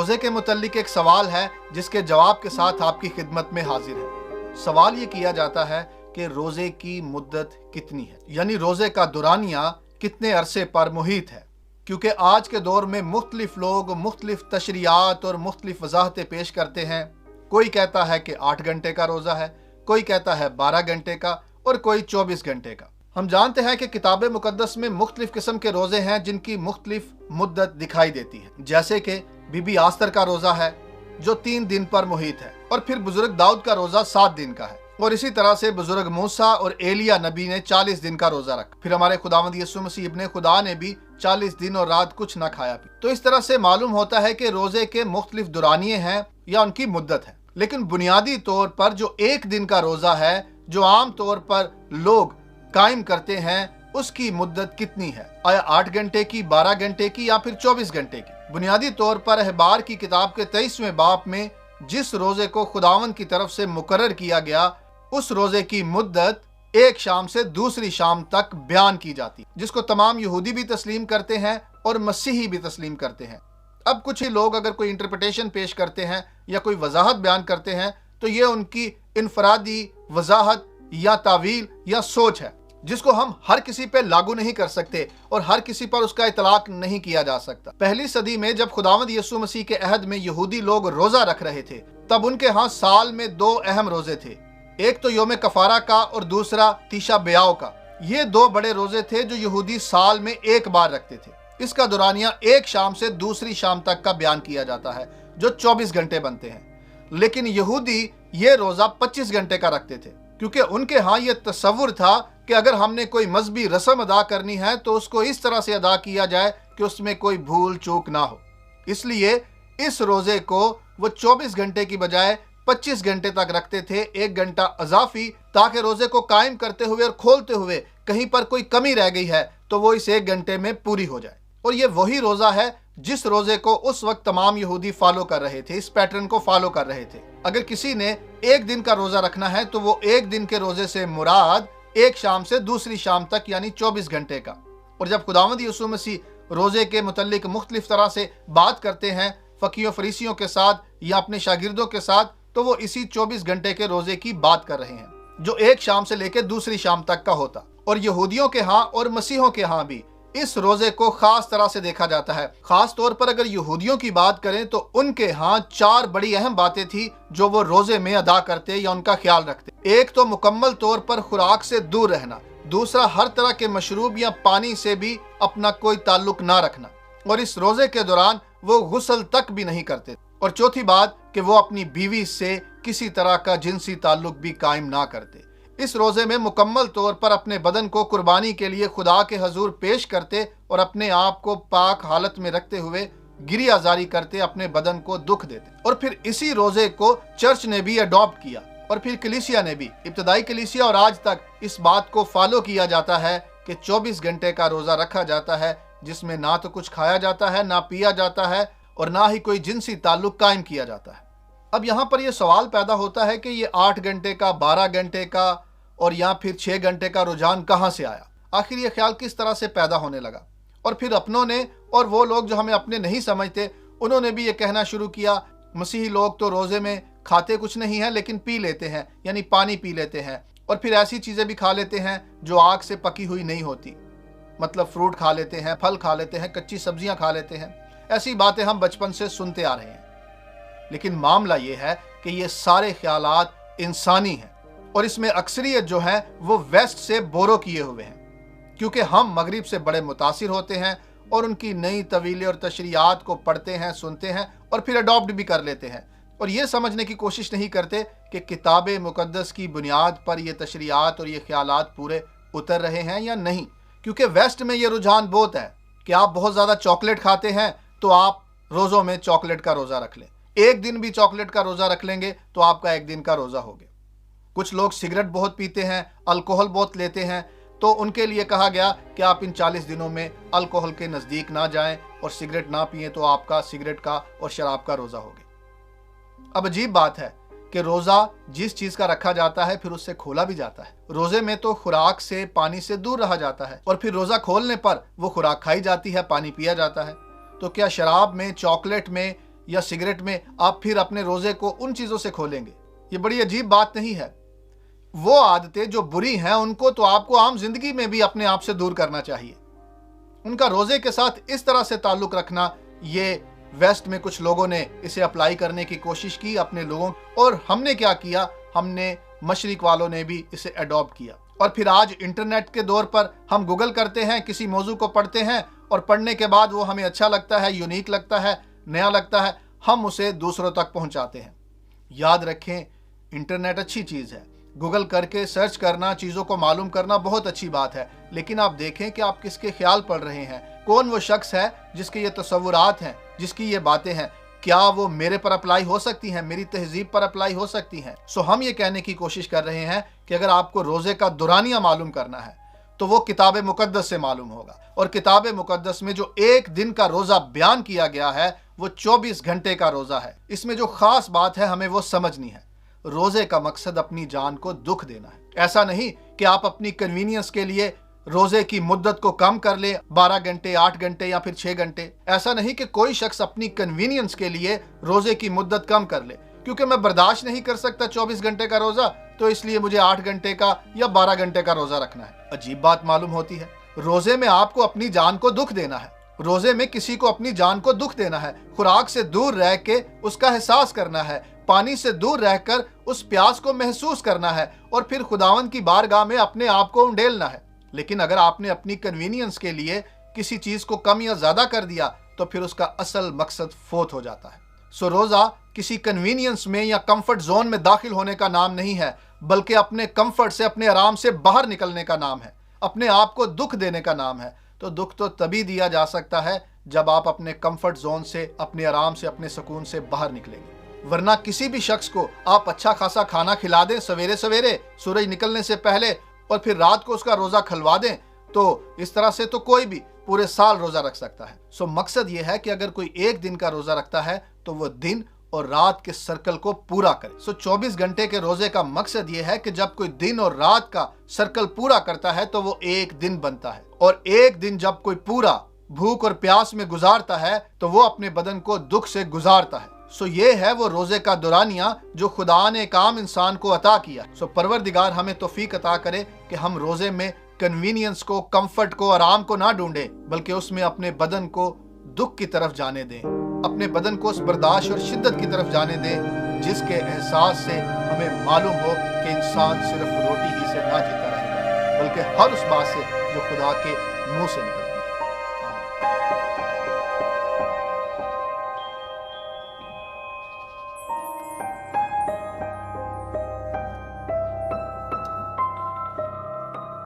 روزے کے متعلق ایک سوال ہے جس کے جواب کے ساتھ آپ کی خدمت میں حاضر ہے۔ سوال یہ کیا جاتا ہے کہ روزے کی مدت کتنی ہے، یعنی روزے کا دورانیہ کتنے عرصے پر محیط ہے، کیونکہ آج کے دور میں مختلف لوگ مختلف تشریحات اور مختلف وضاحتیں پیش کرتے ہیں۔ کوئی کہتا ہے کہ 8 گھنٹے کا روزہ ہے، کوئی کہتا ہے 12 گھنٹے کا اور کوئی 24 گھنٹے کا۔ ہم جانتے ہیں کہ کتاب مقدس میں مختلف قسم کے روزے ہیں جن کی مختلف مدت دکھائی دیتی ہے، جیسے کہ بی بی آستر کا روزہ ہے جو 3 دن پر محیط ہے، اور پھر بزرگ داؤد کا روزہ 7 دن کا ہے، اور اسی طرح سے بزرگ موسیٰ اور ایلیاہ نبی نے 40 دن کا روزہ رکھا۔ پھر ہمارے خداوند یسوع مسیح ابن خدا نے بھی 40 دن اور رات کچھ نہ کھایا پی۔ تو اس طرح سے معلوم ہوتا ہے کہ روزے کے مختلف دورانیے ہیں یا ان کی مدت ہے، لیکن بنیادی طور پر جو 1 دن کا روزہ ہے جو عام طور پر لوگ قائم کرتے ہیں، اس کی مدت کتنی ہے؟ آیا 8 گھنٹے کی، 12 گھنٹے کی یا پھر 24 گھنٹے کی؟ بنیادی طور پر احبار کی کتاب کے 23ویں باب میں جس روزے کو خداوند کی طرف سے مقرر کیا گیا، اس روزے کی مدت ایک شام سے دوسری شام تک بیان کی جاتی، جس کو تمام یہودی بھی تسلیم کرتے ہیں اور مسیحی بھی تسلیم کرتے ہیں۔ اب کچھ ہی لوگ اگر کوئی انٹرپریٹیشن پیش کرتے ہیں یا کوئی وضاحت بیان کرتے ہیں تو یہ ان کی انفرادی وضاحت یا تعویل یا سوچ ہے، جس کو ہم ہر کسی پہ لاگو نہیں کر سکتے اور ہر کسی پر اس کا اطلاق نہیں کیا جا سکتا۔ پہلی صدی میں جب خداوند یسوع مسیح کے عہد میں یہودی لوگ روزہ رکھ رہے تھے، تب ان کے ہاں سال میں 2 اہم روزے تھے، ایک تو یوم کفارہ کا اور دوسرا تیشا بیاو کا۔ یہ 2 بڑے روزے تھے جو یہودی سال میں ایک بار رکھتے تھے۔ اس کا دورانیہ ایک شام سے دوسری شام تک کا بیان کیا جاتا ہے جو 24 گھنٹے بنتے ہیں، لیکن یہودی یہ روزہ 25 گھنٹے کا رکھتے تھے، کیونکہ ان کے ہاں یہ تصور تھا کہ اگر ہم نے کوئی مذہبی رسم ادا کرنی ہے تو اس کو اس طرح سے ادا کیا جائے کہ اس میں کوئی بھول چوک نہ ہو۔ اس لیے اس روزے کو وہ 24 گھنٹے کی بجائے 25 گھنٹے تک رکھتے تھے، 1 گھنٹہ اضافی، تاکہ روزے کو قائم کرتے ہوئے اور کھولتے ہوئے کہیں پر کوئی کمی رہ گئی ہے تو وہ اس 1 گھنٹے میں پوری ہو جائے۔ اور یہ وہی روزہ ہے جس روزے کو اس وقت تمام یہودی فالو کر رہے تھے، اس پیٹرن کو فالو کر رہے تھے۔ اگر کسی نے 1 دن کا روزہ رکھنا ہے تو وہ 1 دن کے روزے سے مراد ایک شام سے دوسری شام تک یعنی 24 گھنٹے کا۔ اور جب خداوند یسوع مسیح روزے کے متعلق مختلف طرح سے بات کرتے ہیں فقیہوں فریسیوں کے ساتھ یا اپنے شاگردوں کے ساتھ، تو وہ اسی 24 گھنٹے کے روزے کی بات کر رہے ہیں جو ایک شام سے لے کے دوسری شام تک کا ہوتا۔ اور یہودیوں کے ہاں اور مسیحوں کے ہاں بھی اس روزے کو خاص طرح سے دیکھا جاتا ہے۔ خاص طور پر اگر یہودیوں کی بات کریں تو ان کے ہاں 4 بڑی اہم باتیں تھیں جو وہ روزے میں ادا کرتے یا ان کا خیال رکھتے۔ ایک تو مکمل طور پر خوراک سے دور رہنا، دوسرا ہر طرح کے مشروب یا پانی سے بھی اپنا کوئی تعلق نہ رکھنا، اور اس روزے کے دوران وہ غسل تک بھی نہیں کرتے، اور چوتھی بات کہ وہ اپنی بیوی سے کسی طرح کا جنسی تعلق بھی قائم نہ کرتے۔ اس روزے میں مکمل طور پر اپنے بدن کو قربانی کے لیے خدا کے حضور پیش کرتے اور اپنے آپ کو پاک حالت میں رکھتے ہوئے گریہ زاری کرتے، اپنے بدن کو دکھ دیتے۔ اور پھر اسی روزے کو چرچ نے بھی اڈاپٹ کیا، اور پھر کلیسیا نے بھی، ابتدائی کلیسیا اور آج تک اس بات کو فالو کیا جاتا ہے کہ 24 گھنٹے کا روزہ رکھا جاتا ہے جس میں نہ تو کچھ کھایا جاتا ہے، نہ پیا جاتا ہے، اور نہ ہی کوئی جنسی تعلق قائم کیا جاتا ہے۔ اب یہاں پر یہ سوال پیدا ہوتا ہے کہ یہ 8 گھنٹے کا، 12 گھنٹے کا اور یا پھر 6 گھنٹے کا رجحان کہاں سے آیا؟ آخر یہ خیال کس طرح سے پیدا ہونے لگا؟ اور پھر اپنوں نے اور وہ لوگ جو ہمیں اپنے نہیں سمجھتے، انہوں نے بھی یہ کہنا شروع کیا مسیحی لوگ تو روزے میں کھاتے کچھ نہیں ہیں لیکن پی لیتے ہیں، یعنی پانی پی لیتے ہیں، اور پھر ایسی چیزیں بھی کھا لیتے ہیں جو آگ سے پکی ہوئی نہیں ہوتی، مطلب فروٹ کھا لیتے ہیں، پھل کھا لیتے ہیں، کچی سبزیاں کھا لیتے ہیں۔ ایسی باتیں ہم بچپن سے سنتے آ رہے ہیں، لیکن معاملہ یہ ہے کہ یہ سارے خیالات انسانی ہیں، اور اس میں اکثریت جو ہے وہ ویسٹ سے بورو کیے ہوئے ہیں، کیونکہ ہم مغرب سے بڑے متاثر ہوتے ہیں اور ان کی نئی طویلیں اور تشریحات کو پڑھتے ہیں، سنتے ہیں اور پھر اڈاپٹ بھی کر لیتے ہیں، اور یہ سمجھنے کی کوشش نہیں کرتے کہ کتاب مقدس کی بنیاد پر یہ تشریحات اور یہ خیالات پورے اتر رہے ہیں یا نہیں۔ کیونکہ ویسٹ میں یہ رجحان بہت ہے کہ آپ بہت زیادہ چاکلیٹ کھاتے ہیں تو آپ روزوں میں چاکلیٹ کا روزہ رکھ لیں، 1 دن بھی چاکلیٹ کا روزہ رکھ لیں گے تو آپ کا 1 دن کا روزہ ہو گیا۔ کچھ لوگ سگریٹ بہت پیتے ہیں، الکوہل بہت لیتے ہیں، تو ان کے لیے کہا گیا کہ آپ ان 40 دنوں میں الکوہل کے نزدیک نہ جائیں اور سگریٹ نہ پئیں تو آپ کا سگریٹ کا اور شراب کا روزہ ہو گیا۔ اب عجیب بات ہے کہ روزہ جس چیز کا رکھا جاتا ہے پھر اس سے کھولا بھی جاتا ہے۔ روزے میں تو خوراک سے، پانی سے دور رہا جاتا ہے، اور پھر روزہ کھولنے پر وہ خوراک کھائی جاتی ہے، پانی پیا جاتا ہے۔ تو کیا شراب میں، چاکلیٹ میں یا سگریٹ میں آپ پھر اپنے روزے کو ان چیزوں سے کھولیں گے؟ یہ بڑی عجیب بات نہیں ہے؟ وہ عادتیں جو بری ہیں ان کو تو آپ کو عام زندگی میں بھی اپنے آپ سے دور کرنا چاہیے۔ ان کا روزے کے ساتھ اس طرح سے تعلق رکھنا، یہ ویسٹ میں کچھ لوگوں نے اسے اپلائی کرنے کی کوشش کی اپنے لوگوں، اور ہم نے کیا کیا؟ ہم نے مشرق والوں نے بھی اسے اڈاپٹ کیا، اور پھر آج انٹرنیٹ کے دور پر ہم گوگل کرتے ہیں، کسی موضوع کو پڑھتے ہیں، اور پڑھنے کے بعد وہ ہمیں اچھا لگتا ہے، یونیک لگتا ہے، نیا لگتا ہے، ہم اسے دوسروں تک پہنچاتے ہیں۔ یاد رکھیں، انٹرنیٹ اچھی چیز ہے، گوگل کر کے سرچ کرنا، چیزوں کو معلوم کرنا بہت اچھی بات ہے، لیکن آپ دیکھیں کہ آپ کس کے خیال پڑھ رہے ہیں۔ کون وہ شخص ہے جس کے یہ تصورات ہیں، جس کی یہ باتیں ہیں، کیا وہ میرے پر اپلائی ہو سکتی ہیں، میری تہذیب پر اپلائی ہو سکتی ہیں؟ ہم یہ کہنے کی کوشش کر رہے ہیں کہ اگر آپ کو روزے کا دورانیہ معلوم کرنا ہے تو وہ کتاب مقدس سے معلوم ہوگا، اور کتاب مقدس میں جو ایک دن کا روزہ بیان کیا گیا ہے وہ 24 گھنٹے کا روزہ ہے۔ اس میں جو خاص بات ہے ہمیں وہ سمجھنی ہے۔ روزے کا مقصد اپنی جان کو دکھ دینا ہے۔ ایسا نہیں کہ آپ اپنی کنوینئنس کے لیے روزے کی مدت کو کم کر لیں، 12 گھنٹے، 8 گھنٹے یا پھر 6 گھنٹے۔ ایسا نہیں کہ کوئی شخص اپنی کنوینئنس کے لیے روزے کی مدت کم کر لے، کیونکہ میں برداشت نہیں کر سکتا 24 گھنٹے کا روزہ، تو اس لیے مجھے 8 گھنٹے کا یا 12 گھنٹے کا روزہ رکھنا ہے۔ عجیب بات معلوم ہوتی ہے۔ روزے میں آپ کو اپنی جان کو دکھ دینا ہے۔ روزے میں کسی کو اپنی جان کو دکھ دینا ہے، خوراک سے دور رہ کے اس کا احساس کرنا ہے، پانی سے دور رہ کر اس پیاس کو محسوس کرنا ہے، اور پھر خداوند کی بارگاہ میں اپنے آپ کو انڈیلنا ہے۔ لیکن اگر آپ نے اپنی کنوینئنس کے لیے کسی چیز کو کم یا زیادہ کر دیا تو پھر اس کا اصل مقصد فوت ہو جاتا ہے۔ روزہ کسی کنوینئنس میں یا کمفرٹ زون میں داخل ہونے کا نام نہیں ہے، بلکہ اپنے کمفرٹ سے، اپنے آرام سے باہر نکلنے کا نام ہے، اپنے آپ کو دکھ دینے کا نام ہے۔ تو دکھ تو تبھی دیا جا سکتا ہے جب آپ اپنے کمفرٹ زون سے، اپنے آرام سے، اپنے سکون سے باہر نکلیں گے۔ ورنہ کسی بھی شخص کو آپ اچھا خاصا کھانا کھلا دیں سویرے سویرے سورج نکلنے سے پہلے، اور پھر رات کو اس کا روزہ کھلوا دیں، تو اس طرح سے تو کوئی بھی پورے سال روزہ رکھ سکتا ہے۔ مقصد یہ ہے کہ اگر کوئی ایک دن کا روزہ رکھتا ہے تو وہ دن اور رات کے سرکل کو پورا کرے۔ 24 گھنٹے کے روزے کا مقصد یہ ہے کہ جب کوئی دن اور رات کا سرکل پورا کرتا ہے تو وہ ایک دن بنتا ہے، اور ایک دن جب کوئی پورا بھوک اور پیاس میں گزارتا ہے تو وہ اپنے بدن کو دکھ سے گزارتا ہے۔ یہ ہے وہ روزے کا دورانیہ جو خدا نے ایک عام انسان کو عطا کیا۔ پروردگار ہمیں توفیق عطا کرے کہ ہم روزے میں کنوینئنس کو، کمفرٹ کو، آرام کو نہ ڈھونڈیں، بلکہ اس میں اپنے بدن کو دکھ کی طرف جانے دیں، اپنے بدن کو اس برداشت اور شدت کی طرف جانے دیں جس کے احساس سے ہمیں معلوم ہو کہ انسان صرف روٹی ہی سے نہ جیتا رہے گا، بلکہ ہر اس بات سے جو خدا کے منہ سے نکلے۔